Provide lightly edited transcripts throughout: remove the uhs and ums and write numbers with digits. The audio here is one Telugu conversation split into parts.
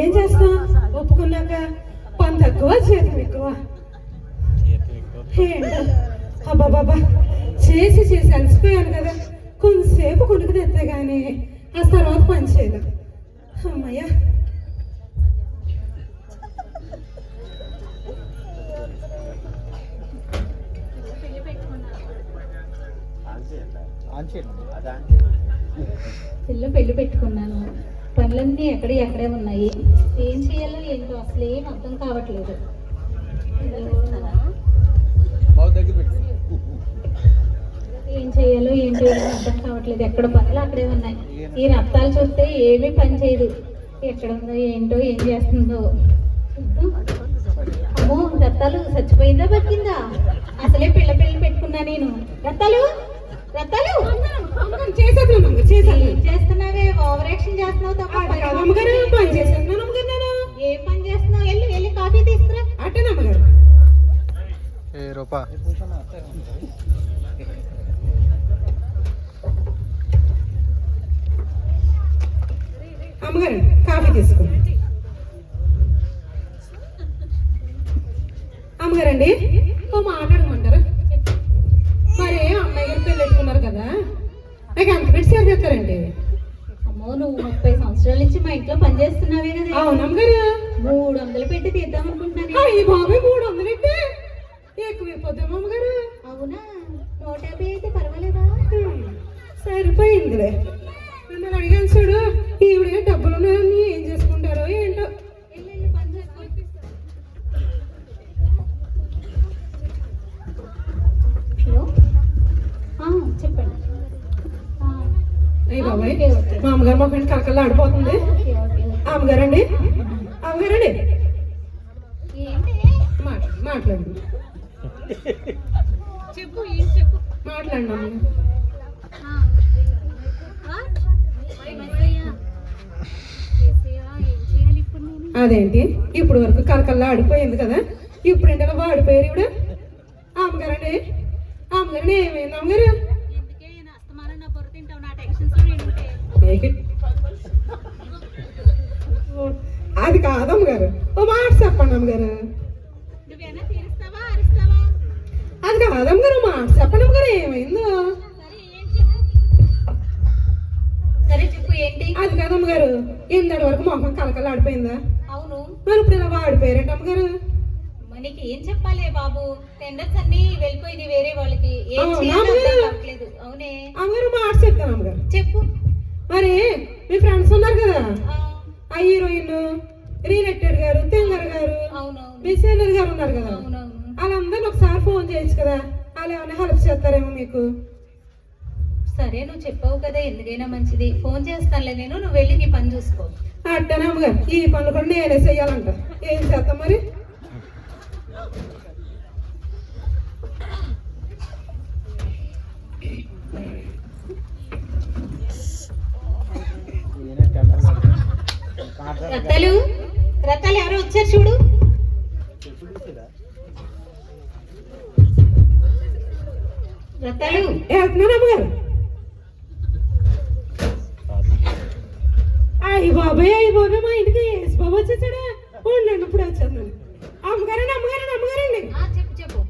ఏం చేస్తాం, ఒప్పుకున్నాక పని తక్కువ జీతం ఎక్కువ. అబ్బా బాబా, చేసి చేసి అలసిపోయాను కదా, కొంతసేపు కొనుక్కు తెస్తే కానీ ఆ తర్వాత పని చేయలేదు. అమ్మయ్యా, పిల్ల పెళ్లి పెట్టుకున్నాను. పనులన్నీ ఎక్కడే ఉన్నాయి. ఏం చేయాలో ఏంటో అసలు ఏం అర్థం కావట్లేదు. ఏం చేయాలో ఏంటో అర్థం కావట్లేదు. ఎక్కడ పనులు అక్కడే ఉన్నాయి. ఈ రక్తాలు చూస్తే ఏమీ పని చేయదు. ఎక్కడ ఉందో ఏంటో, ఏం చేస్తుందో. అమ్మో, రత్తాలు చచ్చిపోయిందా బతికిందా? అసలే పిల్ల పెట్టుకున్నా నేను. రత్తాలు చేస్తున్నావే, ఓవర్ యాక్షన్ చేస్తున్నావు తప్ప. ఏం పని చేస్తున్నావు? వెళ్ళి కాఫీ తీసుకురా. అమ్మగారు కాఫీ తీసుకోండి. అమ్మగారండి, ఓ మాట్లాడమంటారా? మరి అమ్మాయి గారు పెళ్ళి పెట్టుకున్నారు కదా, నాకు ఎంత పెట్టి సేవ చేస్తారండి? అమ్మో, నువ్వు 30 సంవత్సరాల నుంచి మా ఇంట్లో పని చేస్తున్నావే కదా. అవును అమ్మగారు. 300 పెట్టి తీద్దాం అనుకుంటున్నాను. ఈ బాబు 300 అంటే ఎక్కువైపోతాం అమ్మగారు. అవునా, 150 అయితే పర్వాలేదా? సరిపోయిందిలే. మిమ్మల్ని అడిగాను చూడు, ఈవిడ డబ్బులు ఉన్నాయని ఏం చేసుకుంటారో ఏంటో. చెప్పండి. అయ్యి బాబాయ్, మా అమ్మగారు మా ఫ్రెండ్ కలకల్లా ఆడిపోతుంది. అమ్మగారండి, అమ్మగారండి, మాట్లాడండి. మాట్లాడండి అమ్మ. అదేంటి, ఇప్పుడు వరకు కలకల్లా ఆడిపోయింది కదా, ఇప్పుడు ఏంటో వాడిపోయారు ఇప్పుడు. అమ్మగారండి, అమ్మగారండి, ఏమైంది అమ్మగారు? అది కాదమ్మగారు, ఓ మాట చెప్పండి అమ్మగారు. అది కాదమ్మగారు, మాట చెప్పండి అమ్మగారు, ఏమైందో? అది కాదమ్మగారు, ఇందడి వరకు మొహం కలకల్లా ఆడిపోయిందా? అవును. మరి ఇప్పుడు ఇలా వాడిపోయారంట అమ్మగారు. మనకి ఏం చెప్పాలి బాబు, టెండర్స్ అన్ని వెళ్ళిపోయింది వేరే వాళ్ళకి. ఏం చేయలేదు. అవునే అమ్మగారు, మాట చెప్తాను అమ్మగారు. చెప్పు. మరి మీ ఫ్రెండ్స్ ఉన్నారు కదా, ఆ హీరోయిన్ రీనెట్టెడ్ గారు, తెంగర్ గారు, మిస్సెల్లర్ గారు ఉన్నారు కదా, వాళ్ళందరినీ ఒకసారి ఫోన్ చేయొచ్చు కదా, వాళ్ళు ఏమైనా హెల్ప్ చేస్తారేమో మీకు. సరే, నువ్వు చెప్పావు కదా, ఎందుకైనా మంచిది, ఫోన్ చేస్తానులే నేను. నువ్వు వెళ్ళి నీ పని చూసుకో. అట్టనే అమ్మగారు, ఈ పనులు కూడా నేనే చెయ్యాలంట. ఏం చేస్తాం మరి? రత్తాలు ఎవరో వచ్చారు చూడు. రత్తాలు వెళ్తున్నాను అమ్మగారు. అయ్యి బాబాయ్, మా ఇంటికి యేసు బాబు వచ్చేసాడా? ఉండండి, ఇప్పుడు వచ్చేస్తున్నాను. అమ్మగారండి. చెప్పు.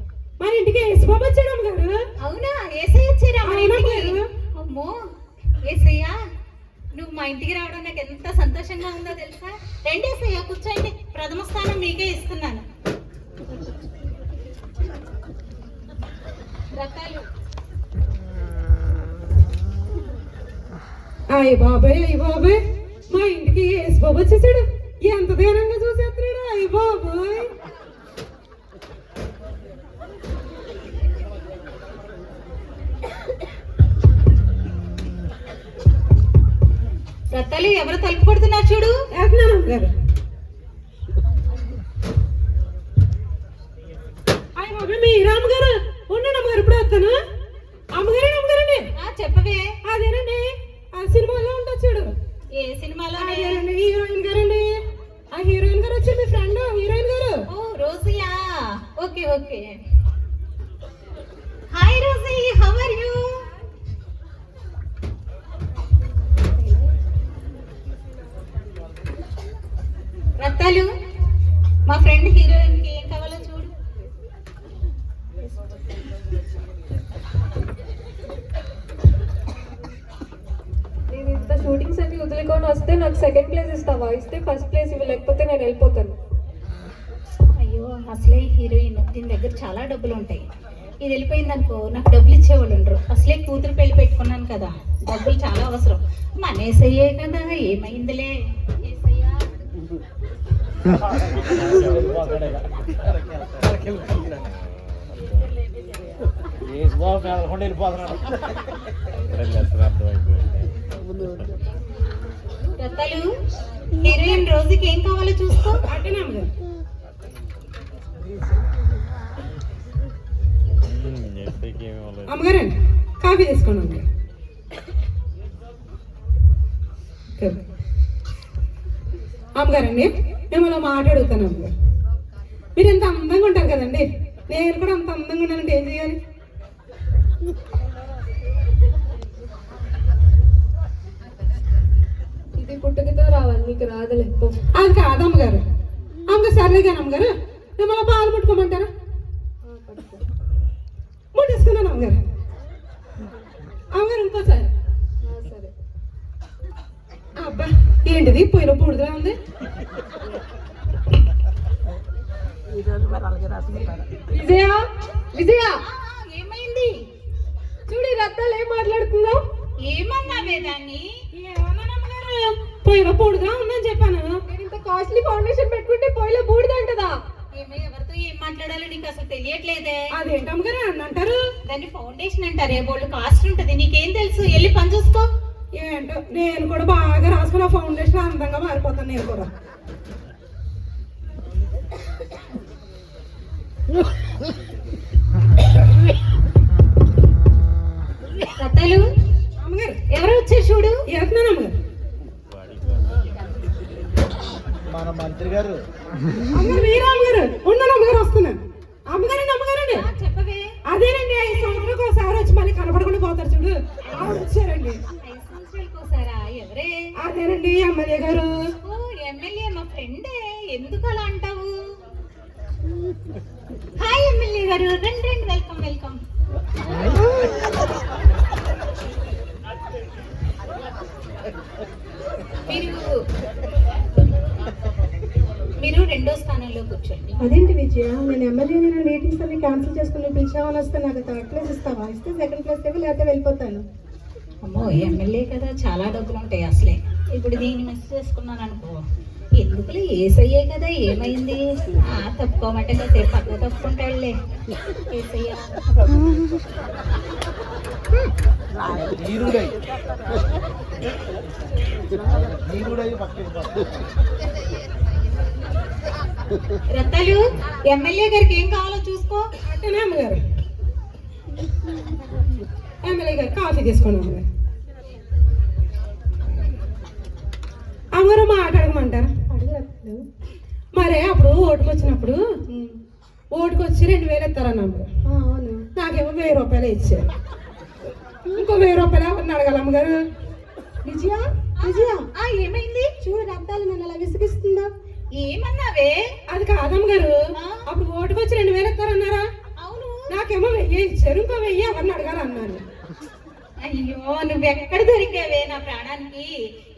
మన ఇంటికి యేసు బాబు వచ్చాడు అమ్మగారు. అవునా, ఏసయ్య వచ్చారా? అమ్మో ఏసయ్య, నువ్వు మా ఇంటికి రావడం నాకు ఎంత సంతోషంగా ఉందో తెలుసా. రండి ఏసయ్య, కూర్చోండి. ప్రథమ స్థానం మీకే ఇస్తున్నాను. రకాలు. అయ్యి బాబాయ్, మా ఇంటికి యేసు బాబు వచ్చేసాడు. ఎంత ధైర్యంగా చూసేస్తున్నాడు. అయ్యి బాబాయ్, రత్తాలు ఎవరు తలుపు కొడుతున్నారు చూడు. అమ్మగారు, అయ్యి బాబాయ్, మీ రామగారు ఉండండి అమ్మగారు, ఇప్పుడు వస్తాను. అమ్మగారండి. చెప్పవే. అదేనండి, ఆ సినిమాలో ఉంటా చూడు. ఏ సినిమాలో? హీరోయిన్ గారండి. ఆ హీరోయిన్ గారు వచ్చి మీ ఫ్రెండ్ హీరోయిన్ గారు. ఓ రోజీయా, okay. Hi Rosie, how are you? Rattalu, మా ఫ్రెండ్ హీరోయిన్ కి ఏం కావాలో చూడు. నేను ఇంత షూటింగ్స్ అన్ని వదులుకొని వస్తే నాకు సెకండ్ ప్లేస్ ఇస్తావా? ఇస్తే ఫస్ట్ ప్లేస్ ఇవ్వ, లేకపోతే నేను వెళ్ళిపోతాను. అయ్యో, అసలే హీరోయిన్, దీని దగ్గర చాలా డబ్బులు ఉంటాయి. ఇది వెళ్ళిపోయింది అనుకో, నాకు డబ్బులు ఇచ్చేవాళ్ళు ఉండరు. అసలే కూతురు పెళ్లి పెట్టుకున్నాను కదా, డబ్బులు చాలా అవసరం. మనేసయ్యే కదా, ఏమైందిలే ఏసయ్యా. రత్తాలు, హీరోయిన్ రోజుకి ఏం కావాలో చూసుకో. అట్టనే అమ్మగారు. అమ్మగారండి, కాఫీ తీసుకోండి అమ్మగారు. అమ్మగారండి, మిమ్మల్ని మాట అడుగుతాను అమ్మగారు. మీరు ఎంత అందంగా ఉంటారు కదండి, నేను కూడా అంత అందంగా ఉన్నానంటే ఏం చేయాలి? ఇది పుట్టుకతో రావాలి, నీకు రాదులే. అది కాదు అమ్మగారు. అమ్మగారు సర్లే కానీ అమ్మగారు, మిమ్మల్ని పాలు ముట్టుకోమంటారా? ముట్టేసుకున్నాను అమ్మగారు. అమ్మగారు ఇంకోసారి. సరే. అబ్బా, ఏంటిది పోయిన పూడుగా ఉంది? విజయ, విజయ, ఏమైంది? చూడు ఈ రత్తాలు ఏం మాట్లాడుతుందో. ఏమన్నావే దాన్ని? ఏమన్నానమ్మగారు, పోయిన పూడుగా ఉందని చెప్పాను. నేను ఇంత కాస్ట్లీ ఫౌండేషన్ పెట్టుకుంటే పోయిలో బూడిదంటదా? ఏమో, ఎవరితో ఏం మాట్లాడాలో నీకు అసలు తెలియట్లేదే. అదేంటమ్మగారు అని అంటారు? దాన్ని ఫౌండేషన్ అంటారే, బోల్డ్ కాస్ట్ ఉంటది. నీకేం తెలుసు? వెళ్ళి పని చూసుకో. ఏంటో, నేను కూడా బాగా రాసుకున్న ఫౌండేషన్ అందంగా మారిపోతాను నేను కూడా. రత్తాలు, అమ్మగారు ఎవరు వచ్చారు చూడు. వెళ్తున్నాను అమ్మగారు. మన మంత్రి గారు. అమ్మగారు మీరా అమ్మగారు? ఉన్నాను అమ్మగారు, వస్తున్నాను. అమ్మగారండి, అమ్మగారండి. చెప్పవే. అదేనండి, 5 సంవత్సరాలకు ఒకసారి వచ్చి మళ్ళీ కనపడకుండా పోతారు చూడు, ఆవిడ వచ్చారండి. 5 సంవత్సరాలకోసారా? ఎవరే? అదేనండి ఎమ్మెల్యే గారు. ఓ, ఎమ్మెల్యే మా ఫ్రెండే. ఎందుకు అలా అంటావు? హాయ్ ఎమ్మెల్యే గారు, రండి రండి, వెల్కమ్ వెల్కమ్. మీరు రెండో స్థానంలో కూర్చోండి. అదేంటి విజయ, నేను ఎమ్మెల్యే మీటింగ్స్ అన్ని క్యాన్సిల్ చేసుకుని పిలిచామని వస్తే నాకు థర్డ్ ప్లేస్ ఇస్తావా? ఇస్తే సెకండ్ ప్లేస్ ఇవ్వ, లేకపోతే వెళ్ళిపోతాను. అమ్మో, ఎమ్మెల్యే కదా, చాలా డబ్బులు ఉంటాయి అసలే. ఇప్పుడు దీన్ని మిస్ చేసుకున్నాను అనుకో, ఎందుకులే, ఏసయ్యే కదా, ఏమైంది? తప్పుకోమంటే కాసేపు పక్క తప్పుకుంటాడులే ఏసయ్యా. నీరుడై పక్కకి రత్తాలు, ఎమ్మెల్యే గారికి ఏం కావాలో చూసుకో. అట్టనే అమ్మగారు. ఎమ్మెల్యే గారు కాఫీ తీసుకోండి అమ్మగారు. అమ్మగారు మాట్లాడమంటారా? అడగలేదు. మరే అప్పుడు ఓటుకు వచ్చినప్పుడు ఓటుకు వచ్చి 2000 ఇస్తారన్న అమ్మగారు. అవును, నాకేమో 1000 రూపాయలు ఇచ్చారు. ఇంకో 1000 రూపాయలు ఎవరిని అడగాలి అమ్మగారు? విజయ, విజయ, ఏమైంది? చూడు రత్తాలు నన్ను అలా విసిగిస్తుందా? ఏమన్నావే? అది కాదమ్మగారు, అప్పుడు ఓటుకు వచ్చి 2000 ఇస్తారన్నారా? అవును. నాకేమో 1000 ఇచ్చారు, ఇంకో 1000 ఎవరిని అడగాలన్నాను. అయ్యో, నువ్వు ఎక్కడ దొరికావే నా ప్రాణానికి?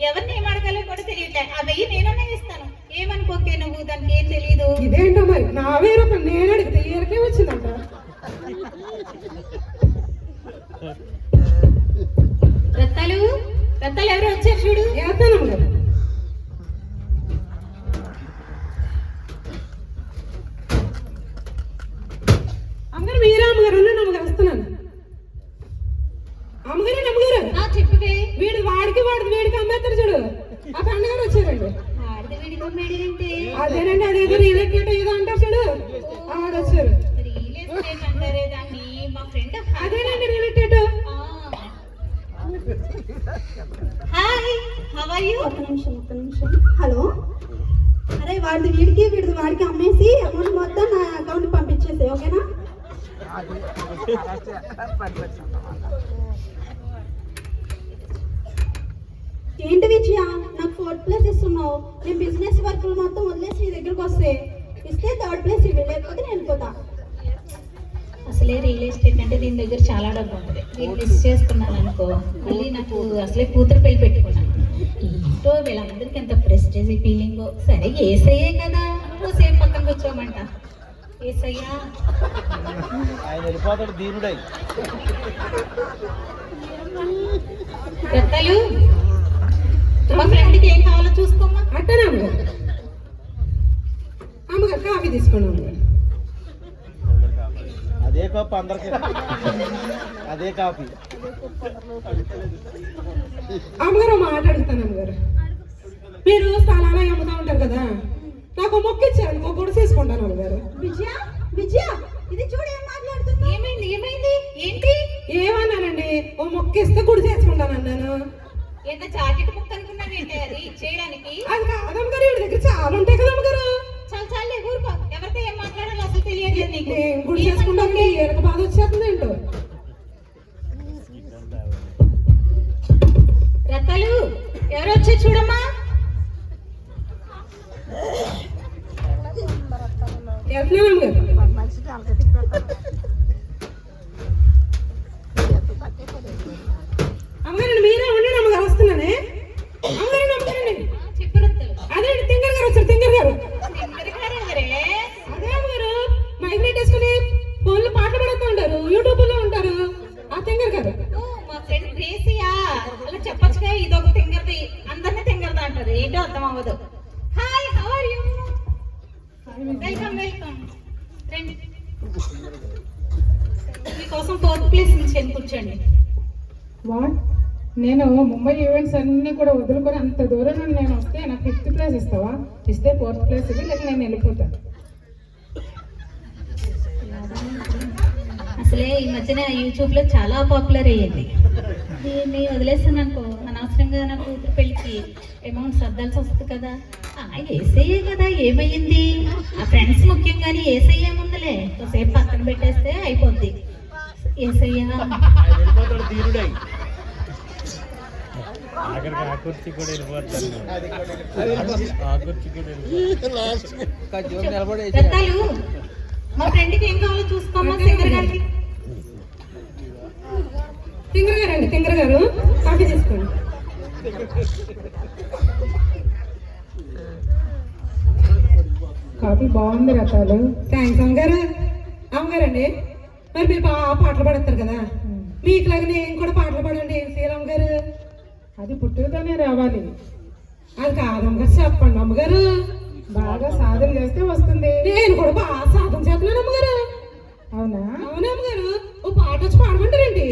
ఎవరిని ఏం అడగాలో కూడా తెలియట్లే. ఆ 1000 నేనన్నా ఇస్తాను, ఏమనుకోకే నువ్వు, దానికి ఏం తెలీదు. ఇదేంటో మరి, నా 1000 రూపాయలు నేను అడిగితే ఈయనకే వచ్చిందంట. రత్తాలు, రత్తాలు ఎవరు వచ్చారు చూడు. వేస్తానమ్మ గారు. అమ్మగారు మీరా? అమ్మగారు ఉన్నాను అమ్మగారు, వస్తున్నాను. అమ్మగారు, అమ్మగారు, చెప్పవే. వీడు వాడికి వీడికి అమ్మేస్తారు చూడు, ఆ పండుగ వచ్చారండి. ఆడిది వీడితో మేడంటే అదేనండి, అదేదో రియల్ ఎస్టేట్ ఏదో అంటారు చూడు, ఆడొచ్చారు. రియల్ ఎస్టేట్ అంటారే దాన్ని, మా ఫ్రెండ్. అదేనండి real estate. Hi, how are you? ఒక్క నిమిషం. హలో, అరే వాడిది వీడిది వాడికి అమ్మేసి అమౌంట్ మొత్తం నా అకౌంట్ పంపించేసి, ఓకేనా? ఏంటి విజయ నాకు 4th ప్లేస్ ఇస్తున్నావు? నేను బిజినెస్ వర్కులు మొత్తం వదిలేసి నీ దగ్గరకు వస్తే ఇస్తే 3rd ప్లేస్ ఇవ్వి, లేకపోతే నేను వెళ్ళిపోతా. అసలే రియల్ ఎస్టేట్ అంటే దీని దగ్గర చాలా డబ్బు ఉంటుంది. దీన్ని మిస్ చేసుకున్నాను అనుకో, మళ్ళీ నాకు అసలే కూతురు పెళ్లి పెట్టుకున్నాను. ఏంటో వీళ్ళందరికీ ఎంత ప్రెస్టేజ్ ఫీలింగ్. సరే ఏసయ్యే కదా, నువ్వు సేమ్ పక్కన కూర్చోమంట. ఏసయ్యా ఆయన వెళ్ళిపోతాడు దీనుడై. రత్తాలు, మా ఫ్రెండ్కి ఏం కావాలో చూసుకోమ్మా. అట్టనే అమ్మగారు. అమ్మగారు కాఫీ తీసుకోండి అమ్మగారు. అదే కప్పు అందరికి, అదే కాఫీ. అమ్మగారు ఒక మాట అడుగుతాను అమ్మగారు. మీరు స్థలాలు అవి అమ్ముతా ఉంటారు కదా, నాకు మొక్క ఇచ్చారు, ఒక గుడి చేసుకుంటాను అమ్మగారు. విజయ విజయ ఇది చూడు ఏం మాట్లాడుతున్నా. ఏమైంది ఏమైంది ఏంటి? ఏమన్నానండి? ఓ మొక్క ఇస్తే గుడి చేసుకుంటాను అన్నాను. ఎంత జాకెట్ ముక్క అనుకున్నావేంటి అది చేయడానికి? అది కాదమ్మగారు, వీడి దగ్గర చాలా ఉంటాయి కదా అమ్మగారు. చాలా చాలే ఊరుకో. ఎవరితో ఏం మాట్లాడాలో అసలు తెలియట్లేదు నీకు. నేను గుడి చేసుకుంటాను, ఏడక బాధ వచ్చేస్తుంది ఏంటో. రత్తాలు, ఎవరు వచ్చారు చూడమ్మా. వెళ్తున్నాను అమ్మగారు. అమ్మగారండి మీరే ఉండండి అమ్మగారు, వస్తున్నానే. అమ్మగారండి అమ్మగారండి, చెప్పు రత్తాలు. అదే తింగర్ గారు వచ్చారు, తింగర్ గారు. తింగరగారు ఎవరే? అదే అమ్మగారు, మైక్ పెట్టేసుకుని ఫోన్లో పాటలు పెడుతూ ఉంటారు, యూట్యూబ్ లో ఉంటారు, ఆ తింగర్ గారు. ఓ, మా ఫ్రెండ్ గ్రేసియా. అలా చెప్పొచ్చుగా, ఇదొక తింగరది, అందరినీ తింగరదా అంటారు. ఏంటో అర్థం అవ్వదు. Hi, how are you? Welcome welcome. రండి, మీకోసం 4th ప్లేస్ నుంచి కూర్చోండి. వాట్? నేను ముంబై ఈవెంట్స్ అన్నీ కూడా వదులుకొని అంత దూరం నుండి నేను వస్తే నాకు 5th ప్లేస్ ఇస్తావా? ఇస్తే 4th ప్లేస్ ఇది, లేక నేను వెళ్ళిపోతాను. అసలే ఈ మధ్యన యూట్యూబ్లో చాలా పాపులర్ అయ్యింది. దీన్ని వదిలేస్తాను అనుకో, అనవసరంగా నా కూతురు పెళ్ళికి అమౌంట్ సర్దాల్సి వస్తుంది కదా. ఏసయ్యే కదా, ఏమయ్యింది? ఆ ఫ్రెండ్స్ ముఖ్యం కానీ ఏసయ్య ఏముందిలే, కొద్దిసేపు పక్కన పెట్టేస్తే అయిపోద్ది. ఏసయ్య ఆయన వెళ్ళిపోతాడు దీనుడై. రత్తాలు, మా ఫ్రెండ్కి ఏం కావాలో చూసుకోమ్మా. సింగర్ గారికి తింగర్ గారు అండి, తింగర్ గారు కాఫీ తీసుకోండి. కాఫీ బాగుంది రతాలు. థ్యాంక్స్ అమ్మగారు. అమ్మగారండి, మరి మీరు బాగా పాటలు పాడతారు కదా, మీకులాగా నేను కూడా పాటలు పాడండి. ఏం చేయాలి అమ్మగారు? అది పుట్టుకతోనే రావాలి. అది కాదమ్మగారు, చెప్పండి అమ్మగారు. బాగా సాధన చేస్తే వస్తుంది. నేను కూడా బాగా సాధన చేస్తున్నాను అమ్మగారు. అవునా? అవునా అమ్మగారు? ఓ పాట వచ్చి పాడమంటారండి?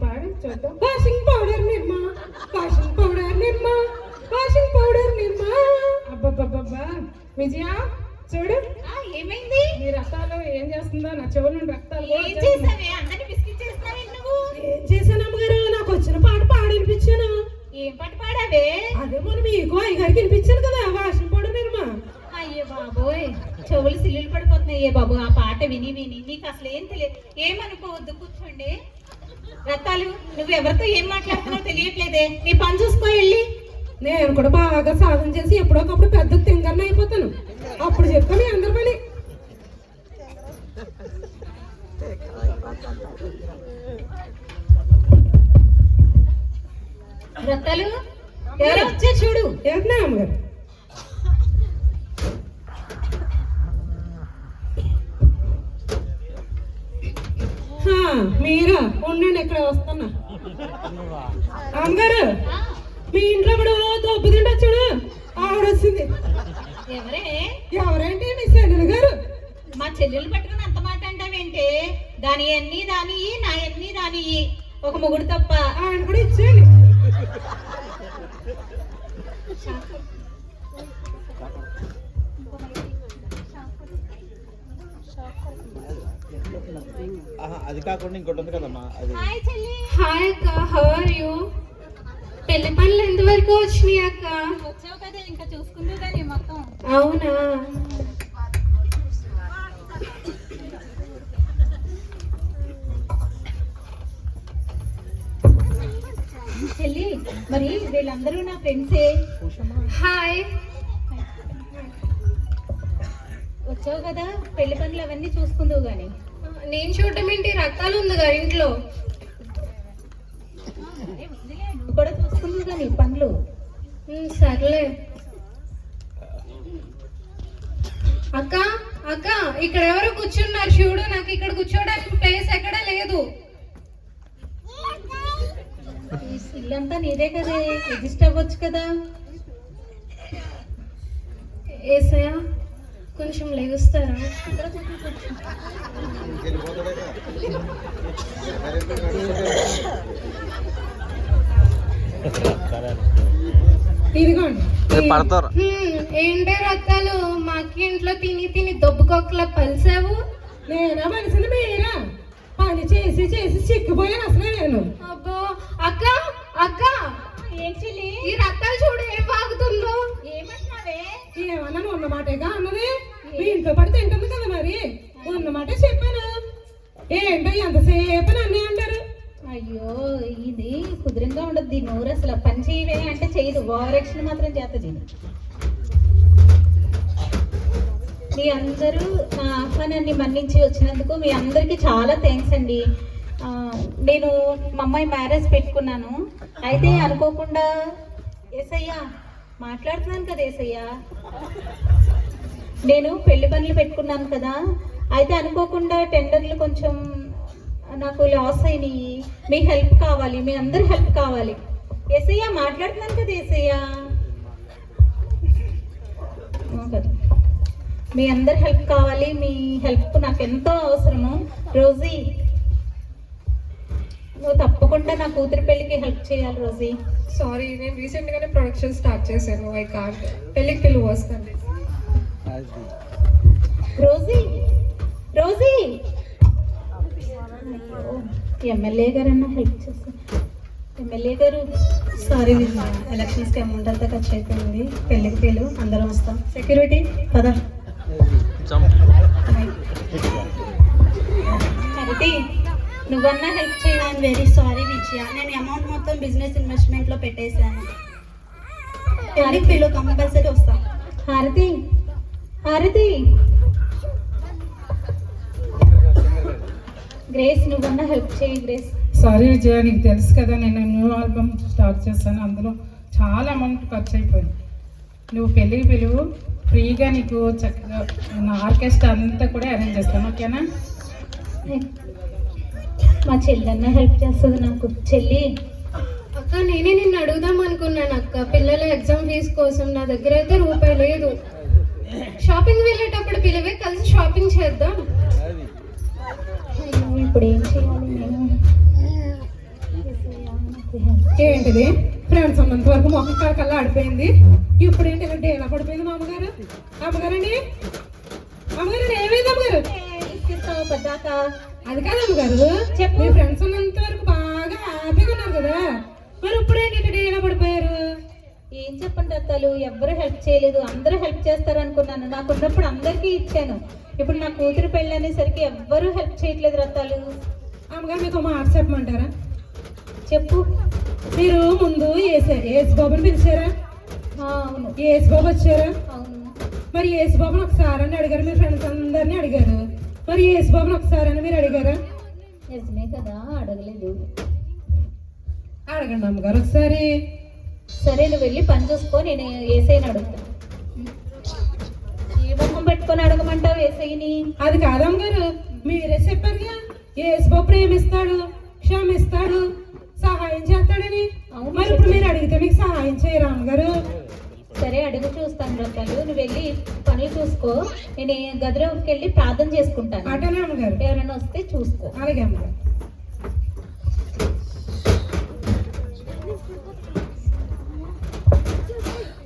పాడి చూద్దాం. వాషింగ్ పౌడర్ నిర్మా, వాషింగ్ పౌడర్ నిర్మా, వాషింగ్ పౌడర్ నిర్మా. అబ్బబ్బబ్బబ్బా విజయ చూడు, ఏమైంది? నీ రక్తాలు ఏం చేస్తుందో నా చెవుల నుండి రక్తాలు కూడా ఏం వచ్చేస్తున్నాయి. చేసావే? అందరినీ బిస్కెట్ చేస్తున్నావే నువ్వు? ఏం చేశాను అమ్మగారు? నాకు వచ్చిన పాట పాడి వినిపించాను. ఏం పాట పాడావే? అదే మొన్న మీకు అయ్యగారికి వినిపించాను కదా, వాషింగ్ పౌడర్ నిర్మా. అయ్యో బాబోయ్, చెవులు సిల్లులు పడిపోతున్నాయి. ఏ బాబు, ఆ పాట విని విని నీకు అసలు ఏం తెలియదు. ఏమనుకోవద్దు, కూర్చోండి. రత్తాలు, నువ్వు ఎవరితో ఏం మాట్లాడుతున్నావు తెలియట్లేదే. నీ పని చూసుకో వెళ్ళి. నేను కూడా బాగా సాధన చేసి ఎప్పుడోకప్పుడు పెద్ద తింగర్ని అయిపోతాను. అప్పుడు చెప్తా మీ అందరి పని. రత్తాలు, ఎవరో వచ్చారు చూడు. వెళ్తున్నా అమ్మగారు. మీరా ఉండండి, ఇక్కడ వస్తున్నా. అమ్మగారు, మీ ఇంట్లో ఇప్పుడు దొబ్బు తింటా చూడు, ఆవిడ వచ్చింది. ఎవరే? ఎవరంటే మీ సెల్లులు గారు. మా చెల్లెలు పట్టుకుని అంత మాట అంటావేంటే? దాని అన్ని దాని, నా అన్ని దాని, ఒక మొగుడు తప్ప. ఆయన కూడా ఇచ్చేయండి. అది కాకుండా ఇంకోటి ఉంది కదమ్మా, అది హాయ్ చెల్లి. హాయ్ అక్క, హౌ ఆర్ యూ? పెళ్లి పనులు ఎంతవరకు వచ్చినాయి అక్క? వచ్చావు కదా, ఇంకా చూసుకుంటూ కానీ మొత్తం. అవునా? చెల్లి, మరి వీళ్ళందరూ నా ఫ్రెండ్సే. హాయ్. వచ్చావు కదా, పెళ్లి పనులు అవన్నీ చూసుకుందువు గాని. నేను చూడటం ఏంటి, రకాలు ఉందిగా ఇంట్లో. నువ్వు కూడా చూసుకుందువు గాని పనులు. సర్లే. అక్క అక్క, ఇక్కడ ఎవరు కూర్చున్నారు చూడు, నాకు ఇక్కడ కూర్చోడానికి ప్లేస్ ఎక్కడా లేదు. ఈ ఇల్లంతా నీదే కదే, అడ్జస్ట్ అవ్వచ్చు కదా. ఏసయ్య కొంచెం లెగుస్తారా? ఇదిగోండి. పడతారు. ఏంటే రకాలు, మాకి ఇంట్లో తిని తిని దొబ్బకొక్కలా పలిసావు. నేనా మనిషిని మీరా? పని చేసి చేసి చిక్కిపోయాను అసలే నేను. అబ్బో అక్క అక్క, ఏంటి ఈ రకాలు చూడు ఏం వాగుతుందో. ఏమంటున్నావే? ఏమన్నా ఉన్నమాటేగా అన్నది. మీ ఇంట్లో పడి తింటుంది కదా, మరి ఉన్నమాటే చెప్పాను. ఏంటో ఎంతసేపు అన్నీ అంటారు. అయ్యో, ఇది కుదురంగా ఉండదు. దీని నోరు అసలు పని చేయవే అంటే చేయదు, ఓవరాక్షన్ మాత్రం చేస్తుంది. మీ అందరూ నా ఆహ్వానాన్ని మన్నించి వచ్చినందుకు మీ అందరికీ చాలా థ్యాంక్స్ అండి. నేను మా అమ్మాయి మ్యారేజ్ పెట్టుకున్నాను. అయితే అనుకోకుండా ఏసయ్య మాట్లాడుతున్నాను కదా, ఏసయ్య నేను పెళ్లి పనులు పెట్టుకున్నాను కదా. అయితే అనుకోకుండా టెండర్లు కొంచెం నాకు లాస్ అయినాయి. మీ హెల్ప్ కావాలి, మీ అందరి హెల్ప్ కావాలి. ఏసయ్య మాట్లాడుతున్నాను కదా, ఏసయ్య కదా. మీ అందరి హెల్ప్ కావాలి, మీ హెల్ప్ నాకు ఎంతో అవసరము. రోజీ, నువ్వు తప్పకుండా నా కూతురు పెళ్ళికి హెల్ప్ చేయాలి రోజీ. సారీ, నేను రీసెంట్ గానే ప్రొడక్షన్ స్టార్ట్ చేశాను. I can't. పెళ్ళికి పిలువ వస్తాను. రోజీ, రోజీ, ఎమ్మెల్యే గారన్నా హెల్ప్ చేస్తాను. ఎమ్మెల్యే గారు, సారీ విజయ, ఎలక్షన్స్కి అమౌంట్ అంతా ఖర్చు అయిపోయింది. పెళ్ళికి పిలు, అందరం వస్తాం. సెక్యూరిటీ పదా. హరితి, నువ్వన్నా హెల్ప్ చేయాలి. ఐఎమ్ వెరీ సారీ విజయ, నేను అమౌంట్ మొత్తం బిజినెస్ ఇన్వెస్ట్మెంట్లో పెట్టేశాను. పెళ్ళికి పిలు, కంపల్సరీ వస్తాం. హారతి, హారతి, గ్రేస్ నువ్వన్నా హెల్ప్ చేయి. గ్రేస్, సారీ విజయ, నీకు తెలుసు కదా నేను న్యూ ఆల్బమ్ స్టార్ట్ చేస్తాను. అందులో చాలా అమౌంట్ ఖర్చు అయిపోయింది. నువ్వు పెళ్ళికి పిలువు, ఫ్రీగా నీకు చక్కగా నా ఆర్కెస్ట్రా అంతా కూడా అరేంజ్ చేస్తాను. ఓకేనా? మా చెల్లెన్న హెల్ప్ చేస్తుంది నాకు. చెల్లి, అక్క నేనే నిన్ను అడుగుదాం అనుకున్నాను అక్క, పిల్లల ఎగ్జామ్ ఫీజు కోసం. నా దగ్గర అయితే రూపాయి లేదు. షాపింగ్ వెళ్ళేటప్పుడు పిల్లవే, కలిసి షాపింగ్ చేద్దాం. ఇప్పుడు ఏం చేయాలి నేను? ఏంటిది, ఫ్రెండ్స్ ఉన్నంత వరకు మొక్క కళ్ళ ఆడిపోయింది. ఇప్పుడు ఏంటి ఇలా డేలా పడిపోయింది మా అమ్మగారు. అమ్మగారండి, అమ్మగారు ఏమైంది అమ్మగారు? పద్దాక అది కాదు అమ్మగారు, చెప్పు. మీ ఫ్రెండ్స్ ఉన్నంత వరకు బాగా హ్యాపీగా ఉన్నారు కదా, మరి ఇప్పుడు ఏంటి డేలా పడిపోయారు? ఏం చెప్పండి అత్తలు, ఎవ్వరు హెల్ప్ చేయలేదు. అందరూ హెల్ప్ చేస్తారు అనుకున్నాను. నాకున్నప్పుడు అందరికీ ఇచ్చాను. ఇప్పుడు నా కూతురు పెళ్ళి అనేసరికి ఎవ్వరూ హెల్ప్ చేయట్లేదు రత్తాలు. అమ్మగారు మీకు మాట చెప్పమంటారా? చెప్పు. మీరు ముందు ఏసు బాబుని పిలిచారా? అవును, ఏసు బాబు వచ్చారా? అవును. మరి ఏసు బాబుని ఒకసారి అని అడిగారు, మీ ఫ్రెండ్స్ అందరినీ అడిగారు. మరి ఏసు బాబుని ఒకసారి అని మీరు అడిగారా? నిజమే కదా, అడగలేదు. అడగండి అమ్మగారు ఒకసారి. సరే, నువ్వు వెళ్ళి పని చూసుకో, నేను ఏసైని అడుగుతాను. ఏ మొహం పెట్టుకొని అడగమంటావు ఏసైని? అది కాదమ్మగారు, మీరే చెప్పారుగా ఏసు బాబు ప్రేమిస్తాడు, క్షమిస్తాడు, సహాయం చేస్తాడని. అవును. మరి ఇప్పుడు మీరు అడిగితే మీకు సహాయం చేయరా అమ్మగారు? సరే, అడుగు చూస్తాను రత్తాలు. నువ్వు వెళ్ళి పనులు చూసుకో, నేను గదిలోకి వెళ్ళి ప్రార్థన చేసుకుంటాను. అటనే అమ్మగారు. ఎవరైనా వస్తే చూసుకో. అలాగే అమ్మగారు.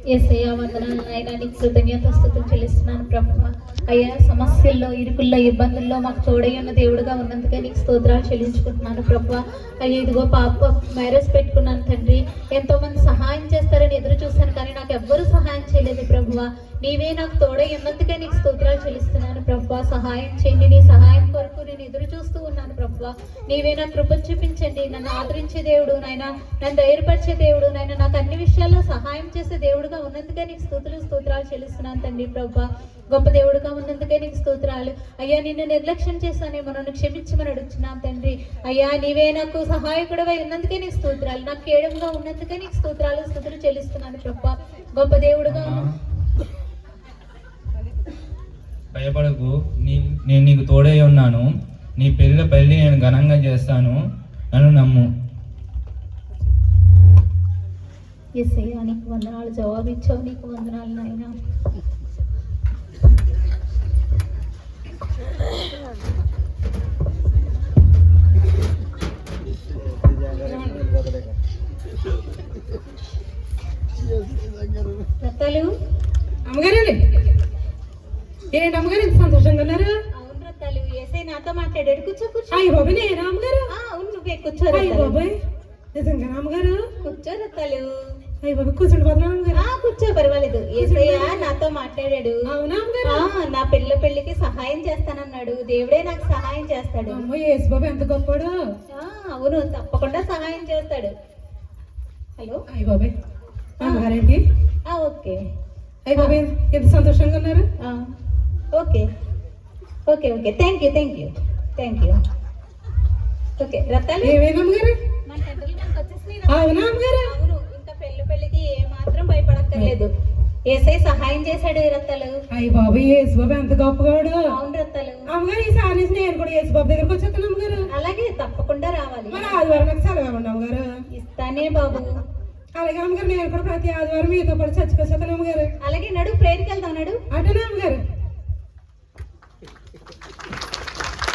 యేసయ్య వందనాలు నాయనా, నీకు కృతజ్ఞతాస్తుతులు చెల్లిస్తున్నాను ప్రభువా. అయ్యా, సమస్యల్లో, ఇరుకుల్లో, ఇబ్బందుల్లో మాకు తోడై ఉన్న దేవుడుగా ఉన్నందుకే నీకు స్తోత్రాలు చెల్లించుకుంటున్నాను ప్రభువా. అయ్యా, ఇదిగో పాప మ్యారేజ్ పెట్టుకున్నాను తండ్రి. ఎంతో మంది సహాయం చేస్తారని ఎదురు చూశాను, కానీ నాకు ఎవ్వరూ సహాయం చేయలేదు ప్రభువా. నీవే నాకు తోడై ఉన్నందుకే నీకు స్తోత్రాలు చెల్లిస్తున్నాను ప్రభువా. సహాయం చేయండి, నీ సహాయం కొరకు నేను ఎదురు చూస్తూ ఉన్నాను ప్రభువా. నీవే నాకు కృప చూపించండి. నన్ను ఆదరించే దేవుడు నాయన, నన్ను ధైర్యపరిచే దేవుడు నాయన, నాకు అన్ని విషయాల్లో సహాయం చేసే దేవుడుగా ఉన్నందుకే నీకు స్తోత్రాలు చెల్లిస్తున్నాను తండ్రి ప్రభువా. గొప్ప దేవుడుగా ఉన్నందుకే నీకు స్తోత్రాలు. అయ్యా, నిన్ను నిర్లక్ష్యం చేశానేమో, నన్ను క్షమించమని అడుగుతున్నాను తండ్రి. అయ్యా, నీవే నాకు సహాయకుడివై ఉన్నందుకే నీకు స్తోత్రాలు. నాకు కేడముగా ఉన్నందుకే నీకు స్తుతులు చెల్లిస్తున్నాను ప్రభువా. గొప్ప దేవుడుగా భయపడకు, నేను నీకు తోడై ఉన్నాను. నీ పెళ్లి నేను ఘనంగా చేస్తాను, నన్ను నమ్ము. యేసయ్యా, నీకు వందనాలు. జవాబు ఇచ్చావు, నీకు వందనాలు నాయనా. రత్తాలు, అమ్మగారండి, ఏంటి అమ్మగారు ఇంత సంతోషంగా ఉన్నారు? అవును రత్తాలు, యేసయ్య నాతో మాట్లాడాడు. కూర్చో. అయ్య బాబాయ్, నేనా అమ్మగారు? అవును, నువ్వే కూర్చో అయ్య రత్తాలు. బాబాయ్, నిజంగా అమ్మగారు? కూర్చో రత్తాలు. అయ్య బాబాయ్, కూర్చోండి పోతున్నా అమ్మగారు. కూర్చో, పర్వాలేదు. యేసయ్య నాతో మాట్లాడాడు. అవునా అమ్మగారు? నా పెళ్ళికి సహాయం చేస్తానన్నాడు. దేవుడే నాకు సహాయం చేస్తాడు. అమ్మ, యేసు బాబాయ్ ఎంత గొప్పడు. అవును, తప్పకుండా సహాయం చేస్తాడు. హలో. అయ్య బాబాయ్, అమ్మగారేంటి? ఓకే. అయ్య బాబాయ్, ఎంత సంతోషంగా ఉన్నారు? Okay okay okay, thank you. Okay Rattalu, ఏమైనా అమ్మగారు? మన తండ్రులు మనకు వచ్చేసినాయి. అవునా అమ్మగారు? అవును, ఇంకా పెళ్ళికి ఏ మాత్రం భయపడక్కర్లేదు. యేసయ్య సహాయం చేశాడు రత్తాలు. అయ్య బాబాయ్, యేసు బాబాయ్ ఎంత గొప్పగాడు. అవును రత్తాలు. అమ్మగారు, ఈసారి నుంచి నేను కూడా యేసు బాబు దగ్గరకు వచ్చేస్తాను అమ్మగారు. అలాగే, తప్పకుండా రావాలి. మరి ఆదివారం నాకు సెలవు ఇవ్వండి అమ్మగారు. ఇస్తానే బాబు. అలాగే అమ్మగారు, నేను కూడా ప్రతి ఆదివారం మీతో పాటు చర్చకు వచ్చేస్తాను అమ్మగారు. అలాగే నడు, ప్రేయర్కి వెళ్దాం. నడు. అటనే అమ్మగారు.